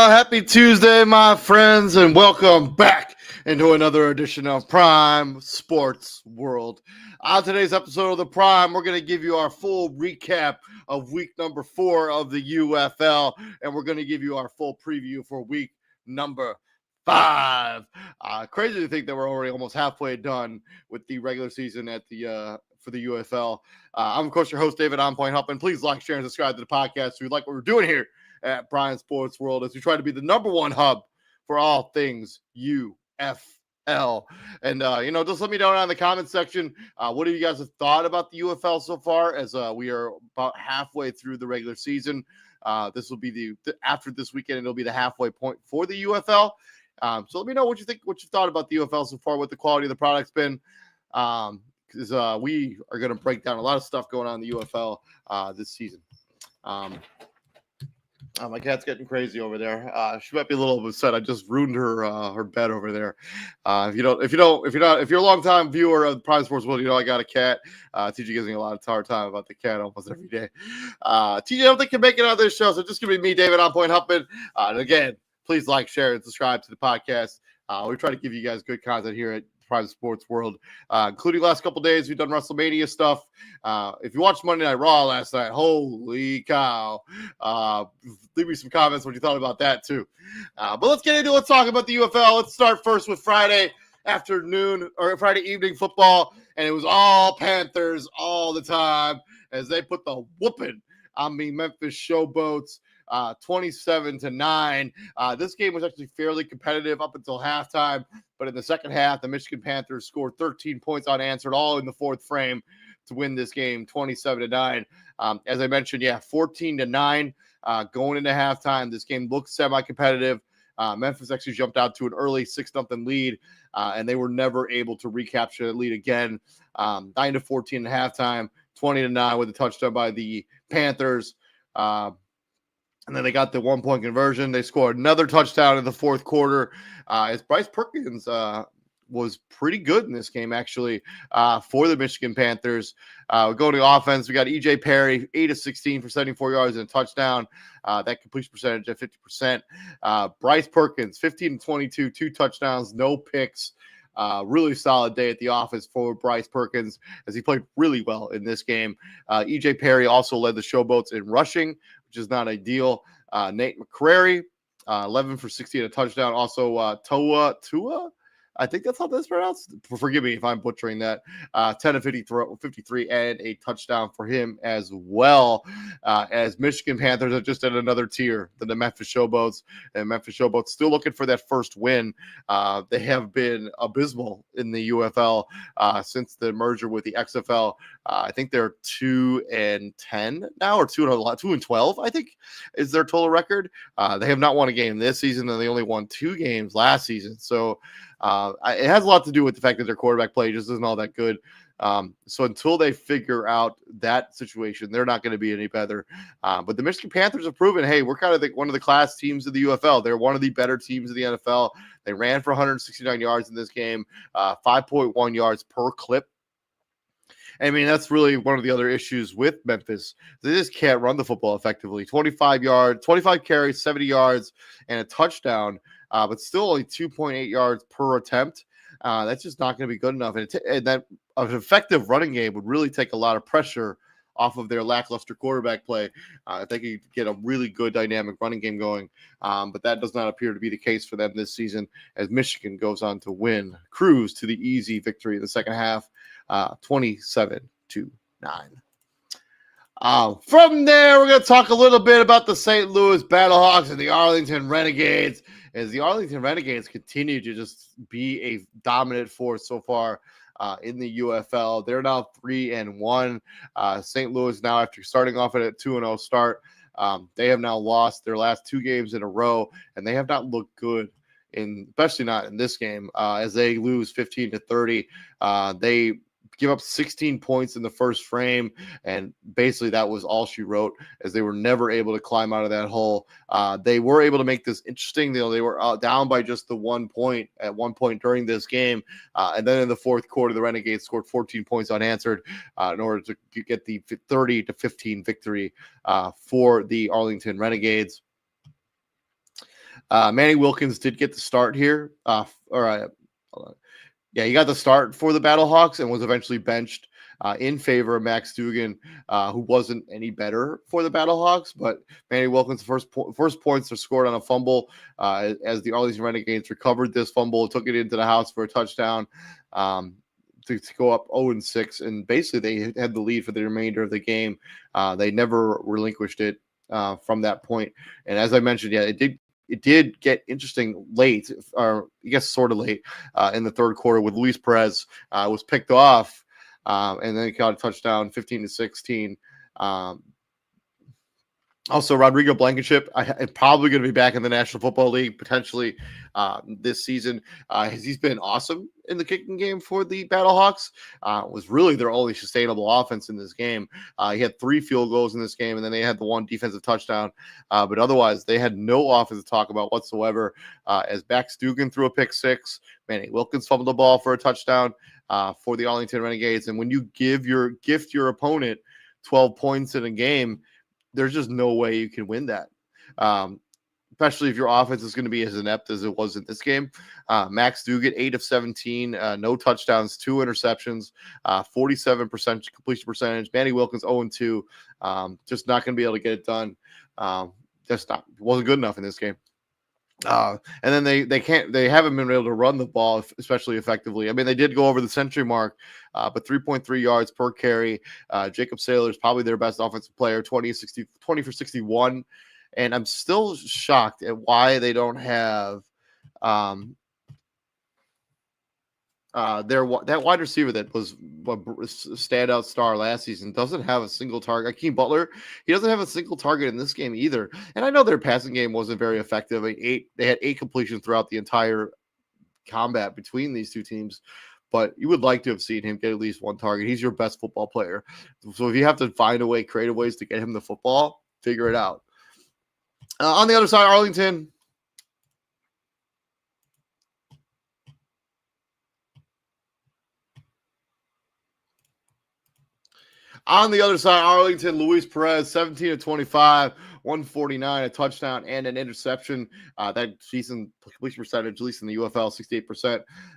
Happy Tuesday, my friends, and welcome back into another edition of Prime Sports World. On today's episode of the Prime, we're going to give you our full recap of week number 4 of the UFL, and we're going to give you our full preview for week number 5. Crazy to think that we're already almost halfway done with the regular season at the for the UFL. I'm, of course, your host, David On Point Huppin. Please like, share, and subscribe to the podcast if you like what we're doing here at Prime Sports World as we try to be the number one hub for all things UFL. And, just let me know in the comment section, what have you guys have thought about the UFL so far, as we are about halfway through the regular season. This will be after this weekend, it'll be the halfway point for the UFL. So let me know what you think, what you thought about the UFL so far, what the quality of the product's been. Because we are going to break down a lot of stuff going on in the UFL this season. My cat's getting crazy over there. She might be a little upset. I just ruined her bed over there. If you're a long time viewer of Prime Sports World, you know I got a cat. TJ gives me a lot of hard time about the cat almost every day. TJ, I don't think can make it out of this show, so just gonna be me, David On Point Huppin. And again, please like, share, and subscribe to the podcast. We try to give you guys good content here at Prime Sports World, including the last couple days. We've done WrestleMania stuff. If you watched Monday Night Raw last night, holy cow. Leave me some comments what you thought about that too. But let's get into it. Let's talk about the UFL. Let's start first with Friday afternoon or Friday evening football. And it was all Panthers all the time as they put the whooping on the Memphis Showboats. 27-9. This game was actually fairly competitive up until halftime, but in the second half, the Michigan Panthers scored 13 points unanswered, all in the fourth frame to win this game 27-9. As I mentioned, 14-9 going into halftime. This game looked semi-competitive. Memphis actually jumped out to an early 6-0 lead, and they were never able to recapture the lead again. 9-14 at halftime, 20-9 with a touchdown by the Panthers. And then they got the 1-point conversion. They scored another touchdown in the fourth quarter. As Bryce Perkins was pretty good in this game, actually, for the Michigan Panthers. We're going to offense. We got E.J. Perry, 8-16 for 74 yards and a touchdown. That completion percentage at 50%. Bryce Perkins, 15-22, 2 touchdowns, no picks. Really solid day at the office for Bryce Perkins as he played really well in this game. E.J. Perry also led the Showboats in rushing, which is not ideal. Nate McCrary, 11 for 60 and a touchdown. Also, Tua, I think that's how that's pronounced. Forgive me if I'm butchering that. 10 of 53 and a touchdown for him as well. As Michigan Panthers are just at another tier than the Memphis Showboats. And Memphis Showboats still looking for that first win. They have been abysmal in the UFL since the merger with the XFL. I think they're 2-10 now, or 2-12, I think, is their total record. They have not won a game this season, and they only won 2 games last season. So it has a lot to do with the fact that their quarterback play just isn't all that good. So until they figure out that situation, they're not going to be any better. But the Michigan Panthers have proven, hey, we're kind of one of the class teams of the UFL. They're one of the better teams of the NFL. They ran for 169 yards in this game, 5.1 yards per clip. I mean, that's really one of the other issues with Memphis. They just can't run the football effectively. 25 carries, 70 yards, and a touchdown, but still only 2.8 yards per attempt. That's just not going to be good enough. And that an effective running game would really take a lot of pressure off of their lackluster quarterback play. If they could get a really good dynamic running game going. But that does not appear to be the case for them this season as Michigan goes on to cruise to the easy victory in the second half, 27-9. From there, we're going to talk a little bit about the St. Louis Battlehawks and the Arlington Renegades, as the Arlington Renegades continue to just be a dominant force so far in the UFL. They're now 3-1. St. Louis now, after starting off at a 2-0 start, They have now lost their last 2 games in a row, and they have not looked good, especially not in this game, as they lose 15-30. They give up 16 points in the first frame, and basically that was all she wrote, as they were never able to climb out of that hole. They were able to make this interesting. They were down by just the 1 point at one point during this game, and then in the fourth quarter, the Renegades scored 14 points unanswered in order to get the 30-15 victory for the Arlington Renegades. Manny Wilkins did get the start here. He got the start for the Battlehawks and was eventually benched in favor of Max Dugan, who wasn't any better for the Battlehawks. But Manny Wilkins' first points are scored on a fumble as the Arlington Renegades recovered this fumble, took it into the house for a touchdown to go up 0-6. And basically they had the lead for the remainder of the game. They never relinquished it from that point. And as I mentioned, it did get interesting late, or I guess sort of late in the third quarter, with Luis Perez was picked off, and then he got a touchdown, 15-16. Also, Rodrigo Blankenship is probably going to be back in the National Football League potentially this season. He's been awesome in the kicking game for the Battlehawks. Was really their only sustainable offense in this game. He had 3 field goals in this game, and then they had the 1 defensive touchdown. But otherwise, they had no offense to talk about whatsoever. As Max Dugan threw a pick 6, Manny Wilkins fumbled the ball for a touchdown for the Arlington Renegades. And when you gift your opponent 12 points in a game, there's just no way you can win that, especially if your offense is going to be as inept as it was in this game. Max Dugan, 8 of 17, no touchdowns, 2 interceptions, 47% completion percentage. Manny Wilkins, 0-2, just not going to be able to get it done. Wasn't good enough in this game. And then they haven't been able to run the ball especially effectively. I mean, they did go over the century mark, but 3.3 yards per carry. Jacob Saylor is probably their best offensive player, 20 for 61. And I'm still shocked at why they don't have that wide receiver that was a standout star last season doesn't have a single target. Akeem Butler, he doesn't have a single target in this game either. And I know their passing game wasn't very effective. They had 8 completions throughout the entire combat between these two teams. But you would like to have seen him get at least 1 target. He's your best football player. So if you have to find a way, creative ways to get him the football, figure it out. On the other side, Arlington. On the other side, Arlington, Luis Perez, 17-25, 149, a touchdown and an interception. That decent completion percentage, at least in the UFL,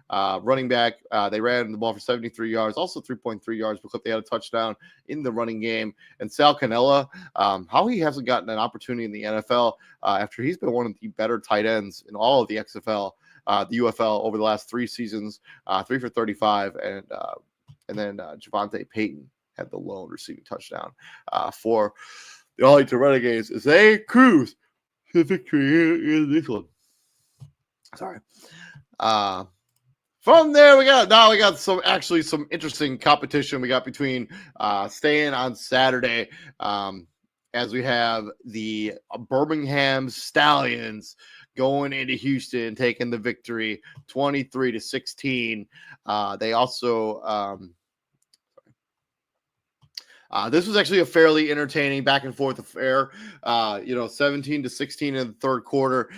68%. Running back, they ran the ball for 73 yards, also 3.3 yards because they had a touchdown in the running game. And Sal Cannella, how he hasn't gotten an opportunity in the NFL after he's been one of the better tight ends in all of the XFL, the UFL over the last 3 seasons, 3 for 35, and then Javante Payton had the lone receiving touchdown for the Arlington Renegades as they cruise to victory in this one. Sorry. From there, we got some interesting competition we got between staying on Saturday as we have the Birmingham Stallions going into Houston, taking the victory 23-16. They also this was actually a fairly entertaining back and forth affair. 17-16 in the third quarter.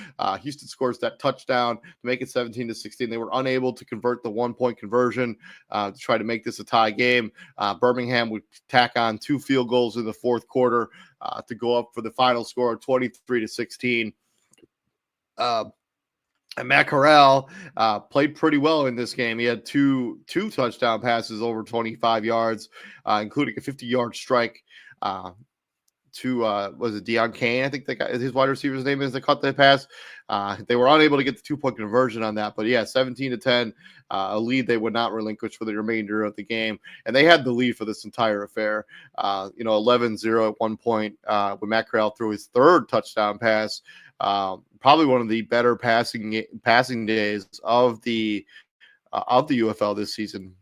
Houston scores that touchdown to make it 17-16. They were unable to convert the 1-point conversion to try to make this a tie game. Birmingham would tack on 2 field goals in the fourth quarter to go up for the final score of 23-16. And Matt Corral played pretty well in this game. He had two touchdown passes over 25 yards, including a 50-yard strike to was it Deion Kane? I think his wide receiver's name is, that caught that pass. They were unable to get the 2-point conversion on that, but 17-10, a lead they would not relinquish for the remainder of the game, and they had the lead for this entire affair. 11-0 at one point when Matt Corral threw his 3rd touchdown pass. Probably one of the better passing days of the UFL this season.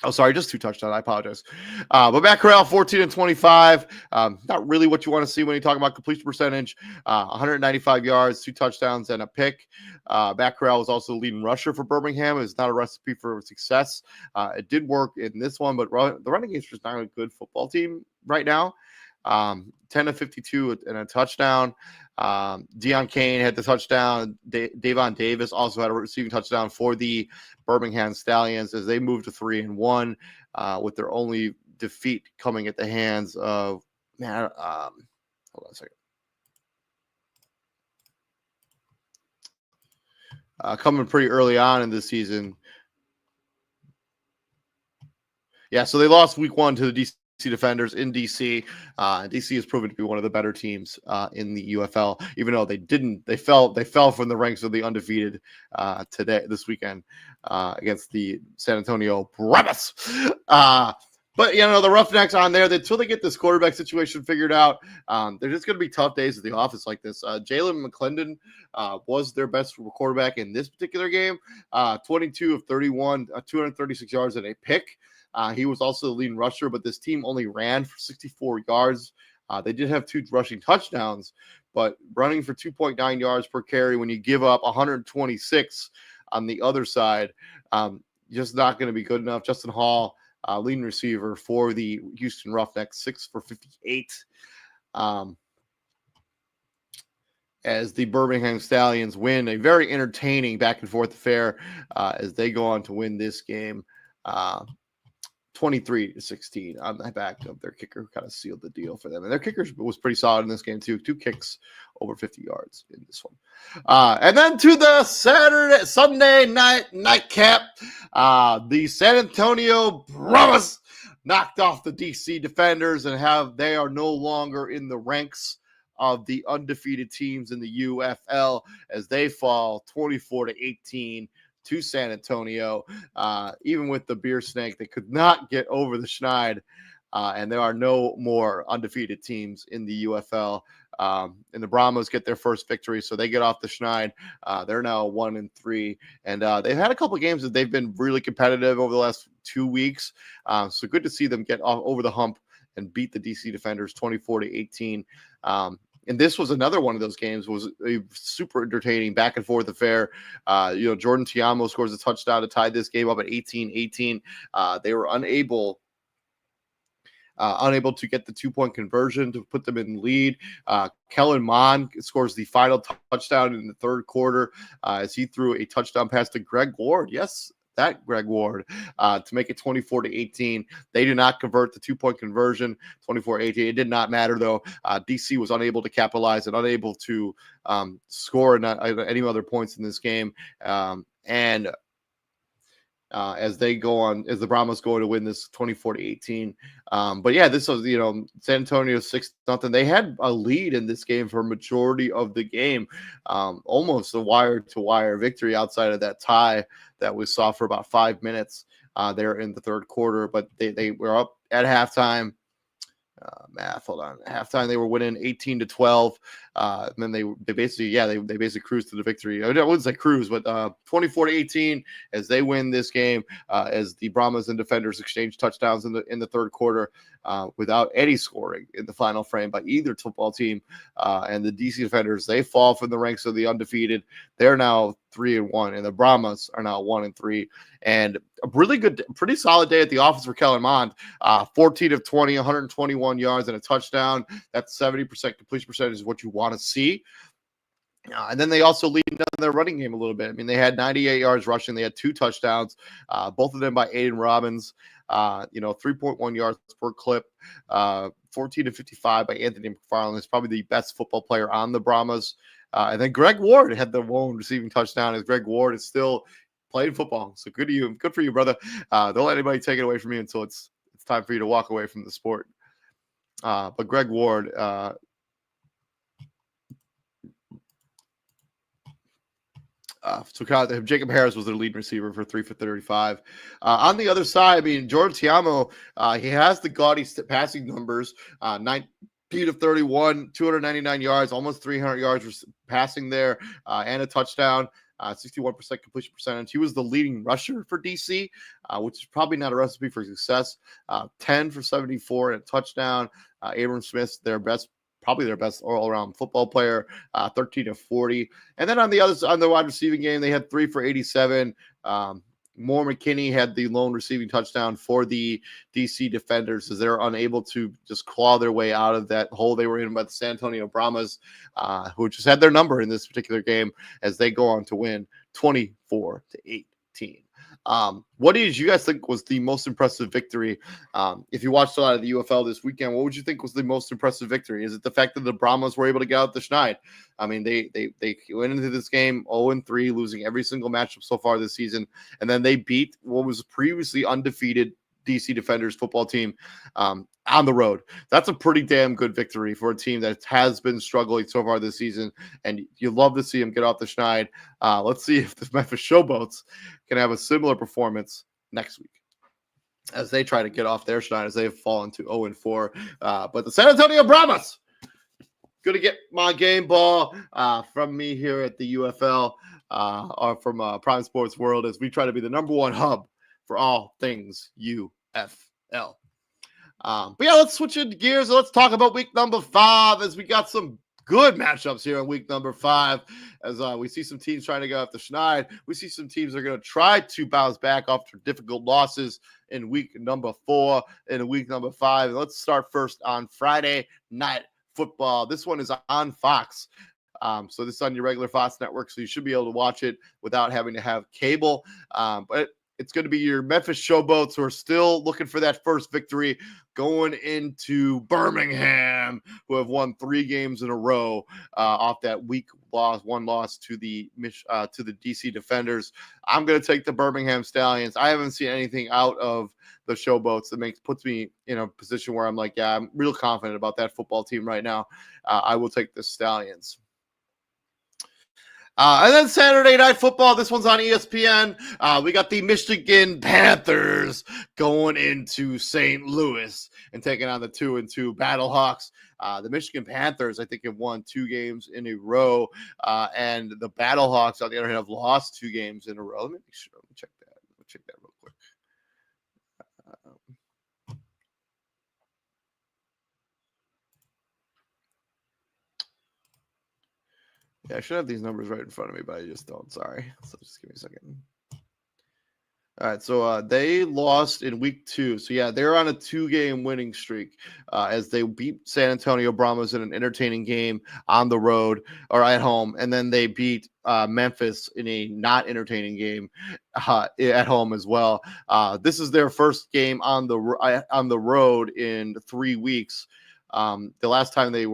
Oh, sorry, just 2 touchdowns. I apologize. But Matt Corral, 14 and 25. Not really what you want to see when you talk about completion percentage. 195 yards, 2 touchdowns, and a pick. Matt Corral was also the leading rusher for Birmingham. It's not a recipe for success. It did work in this one, but the running game is just not a good football team right now. 10 to 52 and a touchdown. Deion Kane had the touchdown. Davon Davis also had a receiving touchdown for the Birmingham Stallions as they moved to 3-1 with their only defeat coming at the hands of hold on a second. Coming pretty early on in this season. Yeah, so they lost week 1 to the DC Defenders in DC. DC has proven to be one of the better teams in the UFL, even though they fell from the ranks of the undefeated this weekend against the San Antonio Brahmas. But, the Roughnecks on there, until they get this quarterback situation figured out, they're just going to be tough days at the office like this. Jalen McClendon was their best quarterback in this particular game. 22 of 31, 236 yards and a pick. He was also the leading rusher, but this team only ran for 64 yards. They did have 2 rushing touchdowns, but running for 2.9 yards per carry when you give up 126 on the other side, just not going to be good enough. Justin Hall, leading receiver for the Houston Roughnecks, 6 for 58. As the Birmingham Stallions win a very entertaining back and forth affair as they go on to win this game. 23-16 on the back of their kicker, who kind of sealed the deal for them. And their kicker was pretty solid in this game, too. 2 kicks over 50 yards in this one. And then to the Sunday night nightcap, the San Antonio Brahmas knocked off the DC Defenders and they are no longer in the ranks of the undefeated teams in the UFL as they fall 24-18 to San Antonio. Even with the beer snake, they could not get over the Schneid, and there are no more undefeated teams in the UFL. And the Brahmas get their first victory, so they get off the Schneid. They're now 1-3, and they've had a couple of games that they've been really competitive over the last 2 weeks. So good to see them get over the hump and beat the DC Defenders 24-18. And this was another one of those games. Was a super entertaining back and forth affair. Jordan Tiamo scores a touchdown to tie this game up at 18-18. They were unable to get the 2-point conversion to put them in the lead. Kellen Mond scores the final touchdown in the third quarter as he threw a touchdown pass to Greg Ward. Yes, that Greg Ward to make it 24-18. They do not convert the 2-point conversion, 24-18. It did not matter, though. DC was unable to capitalize and unable to score any other points in this game. As the Brahmas go to win this 24-18. But yeah, this was, San Antonio 6-0. They had a lead in this game for a majority of the game, almost a wire-to-wire victory outside of that tie that we saw for about 5 minutes there in the third quarter. But they were up at halftime. Halftime they were winning 18-12. And then they basically cruised to the victory. I wouldn't say cruise, but 24-18 as they win this game. As the Brahmas and Defenders exchange touchdowns in the third quarter without any scoring in the final frame by either football team. And the DC Defenders, they fall from the ranks of the undefeated. They're now 3-1, and the Brahmas are now 1-3. And a really good, pretty solid day at the office for Kellen Mond. 14 of 20, 121 yards and a touchdown. That's 70% completion percentage is what you want to see. And then they also lead down their running game a little bit. I mean, they had 98 yards rushing. They had 2 touchdowns, both of them by Aiden Robbins. 3.1 yards per clip. 14 to 55 by Anthony McFarland. Is probably the best football player on the Brahmas. And then Greg Ward had the lone receiving touchdown as Greg Ward is still playing football. So good to you. Good for you, brother. Don't let anybody take it away from you until it's time for you to walk away from the sport. But Greg Ward, Jacob Harris was their lead receiver for 3 for 35. On the other side, I mean, Jordan Tiamo, he has the gaudy passing numbers, 19 of 31, 299 yards, almost 300 yards passing there, and a touchdown. 61% completion percentage. He was the leading rusher for DC, which is probably not a recipe for success. 10 for 74 and a touchdown. Abram Smith, probably their best all-around football player, 13 of 40. And then on the wide receiving game, they had 3 for 87. Moore McKinney had the lone receiving touchdown for the DC defenders as they're unable to just claw their way out of that hole they were in by the San Antonio Brahmas, who just had their number in this particular game as they go on to win 24-18. What did you guys think was the most impressive victory? If you watched a lot of the UFL this weekend, what would you think was the most impressive victory? Is it the fact that the Brahmas were able to get out the schneid? I mean, they went into this game 0-3, losing every single matchup so far this season, and then they beat what was previously undefeated DC Defenders football team on the road. That's a pretty damn good victory for a team that has been struggling so far this season, and you love to see them get off the schneid. Let's see if the Memphis Showboats can have a similar performance next week as they try to get off their schneid as they've fallen to 0-4. But the San Antonio Brahmas going to get my game ball from me here at the UFL or from Prime Sports World as we try to be the number one hub for all things UFL. But yeah, let's switch into gears. Let's talk about week number 5 as we got some good matchups here in week number 5 as we see some teams trying to go off the schneid. We see some teams that are going to try to bounce back after difficult losses in week number 4 and week number 5. And let's start first on Friday Night Football. This one is on Fox. So this is on your regular Fox network, so you should be able to watch it without having to have cable. But it's going to be your Memphis Showboats who are still looking for that first victory going into Birmingham, who have won 3 games in a row off that one loss to the DC Defenders. I'm going to take the Birmingham Stallions. I haven't seen anything out of the Showboats that puts me in a position where I'm like, yeah, I'm real confident about that football team right now. I will take the Stallions. And then Saturday Night Football, this one's on ESPN. We got the Michigan Panthers going into St. Louis and taking on the 2-2 Battlehawks. The Michigan Panthers, I think, have won 2 games in a row, and the Battlehawks, on the other hand, have lost 2 games in a row. Let me make sure. Let me check that real quick. Yeah, I should have these numbers right in front of me, but I just don't. Sorry. So just give me a second. All right, so they lost in week 2. So, yeah, they're on a 2-game winning streak as they beat San Antonio Brahmas in an entertaining game on the road or at home. And then they beat Memphis in a not entertaining game at home as well. This is their first game on the road in 3 weeks. The last time they're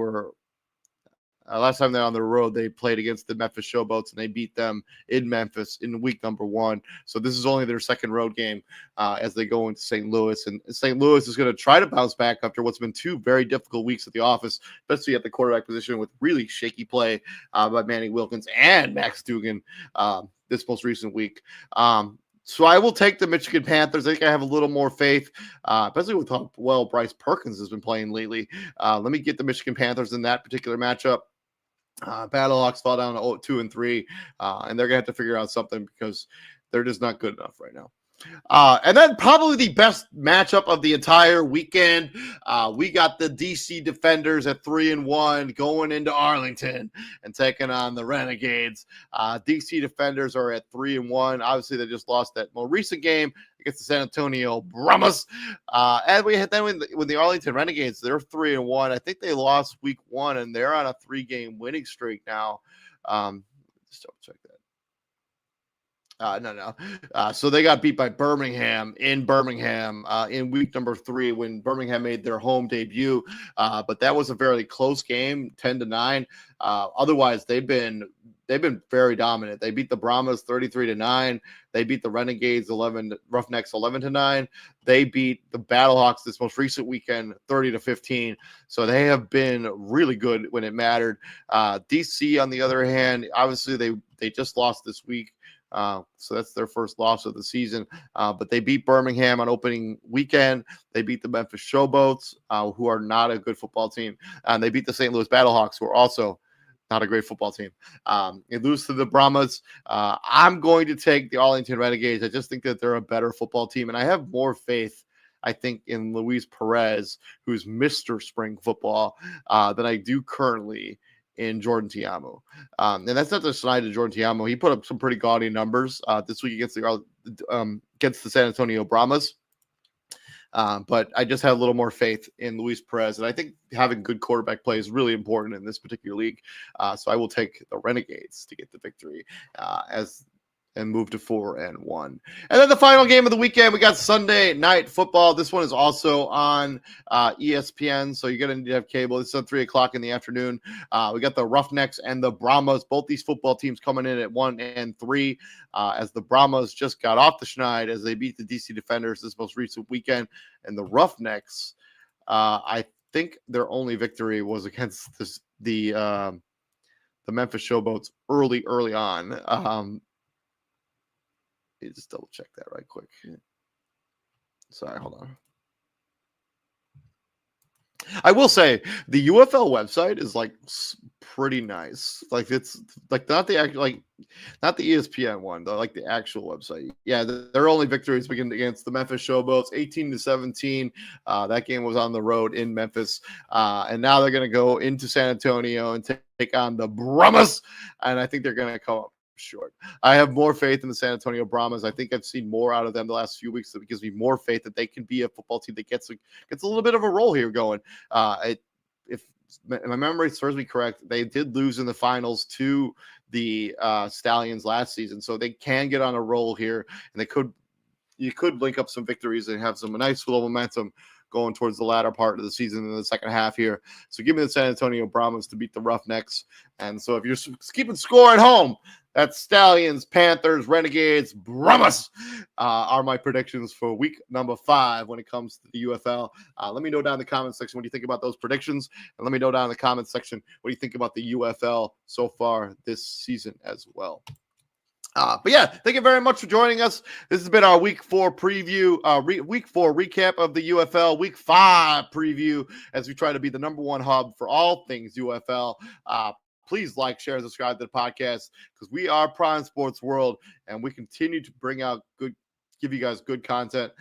on the road, they played against the Memphis Showboats, and they beat them in Memphis in week number 1. So this is only their second road game as they go into St. Louis. And St. Louis is going to try to bounce back after what's been 2 very difficult weeks at the office, especially at the quarterback position with really shaky play by Manny Wilkins and Max Dugan this most recent week. So I will take the Michigan Panthers. I think I have a little more faith, especially with how well Bryce Perkins has been playing lately. Let me get the Michigan Panthers in that particular matchup. Battlehawks fall down to 2-3, and they're going to have to figure out something because they're just not good enough right now. And then probably the best matchup of the entire weekend. We got the DC Defenders at 3-1 going into Arlington and taking on the Renegades. DC Defenders are at 3-1. Obviously, they just lost that more recent game against the San Antonio Brahmas. And we had then when the Arlington Renegades, they're 3-1. I think they lost week 1, and they're on a 3-game winning streak now. Just double check that. No. So they got beat by Birmingham in week number 3 when Birmingham made their home debut. But that was a very close game, 10-9. Otherwise, they've been very dominant. They beat the Brahmas 33-9. They beat the Renegades Roughnecks 11-9. They beat the Battlehawks this most recent weekend 30-15. So they have been really good when it mattered. DC, on the other hand, obviously they just lost this week. So that's their first loss of the season. But they beat Birmingham on opening weekend. They beat the Memphis Showboats, who are not a good football team. And they beat the St. Louis Battlehawks, who are also not a great football team. They lose to the Brahmas. I'm going to take the Arlington Renegades. I just think that they're a better football team, and I have more faith, I think, in Luis Perez, who's Mr. Spring Football, than I do currently in Jordan Tiamu. And that's not the slide to Jordan Tiamu. He put up some pretty gaudy numbers this week against the San Antonio Brahmas. But I just had a little more faith in Luis Perez, and I think having good quarterback play is really important in this particular league. So I will take the Renegades to get the victory and move to 4-1. And then the final game of the weekend, we got Sunday Night Football. This one is also on ESPN, so you're going to need to have cable. This is at 3 o'clock in the afternoon. We got the Roughnecks and the Brahmas. Both these football teams coming in at 1-3, as the Brahmas just got off the schneid as they beat the DC Defenders this most recent weekend. And the Roughnecks, I think their only victory was against the Memphis Showboats early on. Let me just double check that right quick. Sorry, hold on. I will say the UFL website is like pretty nice. Like it's like not the ESPN one, though, like the actual website. Yeah, their only victories begin against the Memphis Showboats, 18-17. That game was on the road in Memphis, and now they're going to go into San Antonio and take on the Brahmas, and I think they're going to come up short. I have more faith in the San Antonio Brahmas. I think I've seen more out of them the last few weeks. That gives me more faith that they can be a football team that gets a little bit of a roll here going. If my memory serves me correct, they did lose in the finals to the Stallions last season, so they can get on a roll here, and you could link up some victories and have some nice little momentum going towards the latter part of the season in the second half here. So give me the San Antonio Brahmas to beat the Roughnecks. And so if you're keeping score at home, that's Stallions, Panthers, Renegades, Brahmas are my predictions for week number 5 when it comes to the UFL. Let me know down in the comment section what you think about those predictions. And let me know down in the comment section what you think about the UFL so far this season as well. But yeah, thank you very much for joining us. This has been our week 4 preview, week 4 recap of the UFL, week 5 preview as we try to be the number 1 hub for all things UFL. Please like, share, and subscribe to the podcast because we are Prime Sports World and we continue to give you guys good content.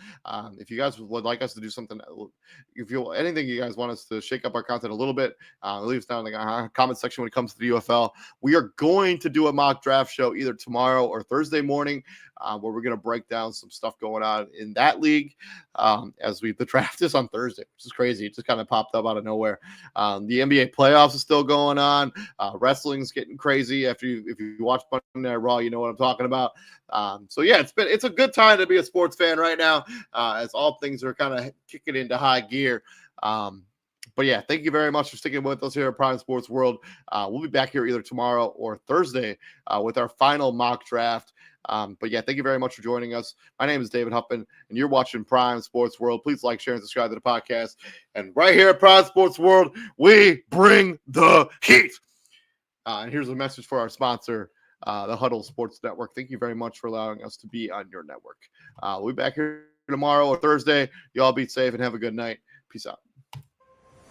If you guys would like us to do something, anything you guys want us to shake up our content a little bit, leave us down in the comment section when it comes to the UFL. We are going to do a mock draft show either tomorrow or Thursday morning, where we're going to break down some stuff going on in that league. The draft is on Thursday, which is crazy. It just kind of popped up out of nowhere. The NBA playoffs is still going on. Wrestling's getting crazy. If you watch Monday Night Raw, you know what I'm talking about. So yeah, it's a good time to be a sports fan right now, as all things are kind of kicking into high gear. But yeah, thank you very much for sticking with us here at Prime Sports World. We'll be back here either tomorrow or Thursday with our final mock draft. But yeah, thank you very much for joining us. My name is David Huppin, and you're watching Prime Sports World. Please like, share, and subscribe to the podcast. And right here at Prime Sports World, we bring the heat. And here's a message for our sponsor, the Huddle Sports Network. Thank you very much for allowing us to be on your network. We'll be back here tomorrow or Thursday. You all be safe and have a good night. Peace out.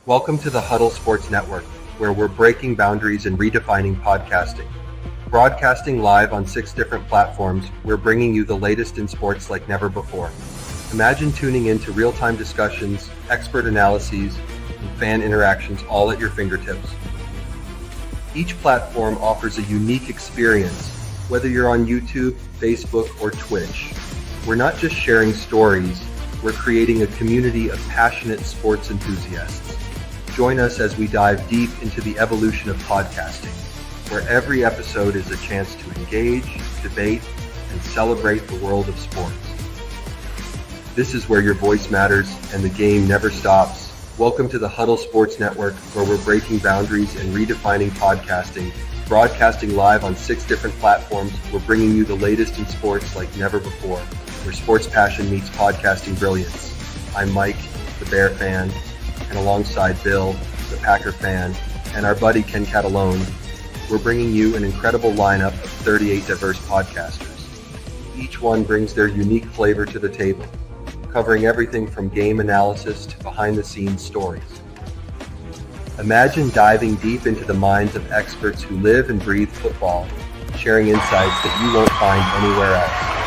Welcome to the Huddle Sports Network, where we're breaking boundaries and redefining podcasting. Broadcasting live on 6 different platforms, we're bringing you the latest in sports like never before. Imagine tuning into real-time discussions, expert analyses, and fan interactions all at your fingertips. Each platform offers a unique experience, whether you're on YouTube, Facebook, or Twitch. We're not just sharing stories, we're creating a community of passionate sports enthusiasts. Join us as we dive deep into the evolution of podcasting, where every episode is a chance to engage, debate, and celebrate the world of sports. This is where your voice matters and the game never stops. Welcome to the Huddle Sports Network, where we're breaking boundaries and redefining podcasting. Broadcasting live on 6 different platforms, we're bringing you the latest in sports like never before, where sports passion meets podcasting brilliance. I'm Mike, the Bear fan, and alongside Bill, the Packer fan, and our buddy Ken Catalone, we're bringing you an incredible lineup of 38 diverse podcasters. Each one brings their unique flavor to the table, covering everything from game analysis to behind-the-scenes stories. Imagine diving deep into the minds of experts who live and breathe football, sharing insights that you won't find anywhere else.